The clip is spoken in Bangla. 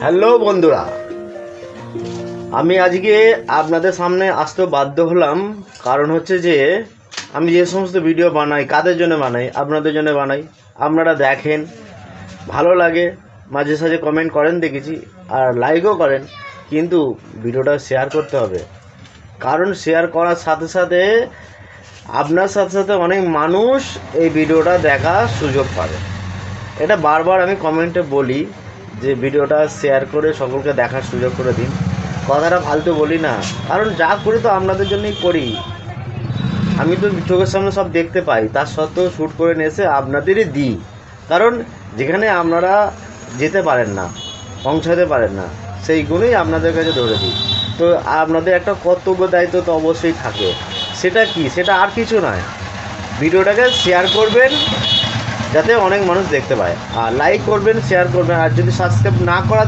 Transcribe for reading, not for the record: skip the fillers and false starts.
হ্যালো বন্ধুরা, আমি আজকে আপনাদের সামনে আসতে বাধ্য হলাম। কারণ হচ্ছে যে আমি যে সমস্ত ভিডিও বানাই, কাদের জন্য বানাই? আপনাদের জন্য বানাই। আপনারা দেখেন, ভালো লাগে, মাঝে সাঝে কমেন্ট করেন দেখেছি, আর লাইকও করেন। কিন্তু ভিডিওটা শেয়ার করতে হবে, কারণ শেয়ার করার সাথে সাথে আপনার সাথে সাথে অনেক মানুষ এই ভিডিওটা দেখার সুযোগ পাবে। এটা বারবার আমি কমেন্টে বলি যে ভিডিওটা শেয়ার করে সকলকে দেখার সুযোগ করে দিন। কথাটা ফালতু বলি না, কারণ যা করি তো আপনাদের জন্যই করি। আমি তো চোখের সামনে সব দেখতে পাই, তার সত্ত্বেও শ্যুট করে নিয়ে এসে আপনাদেরই দিই। কারণ যেখানে আপনারা যেতে পারেন না, পৌঁছাতে পারেন না, সেইগুলোই আপনাদের কাছে ধরে দিই। তো আপনাদের একটা কর্তব্য দায়িত্ব তো অবশ্যই থাকে। সেটা কি? সেটা আর কিছু নয়, ভিডিওটাকে শেয়ার করবেন যাতে অনেক মানুষ দেখতে পায়, আর লাইক করবেন, শেয়ার করবেন, আর যদি সাবস্ক্রাইব না করা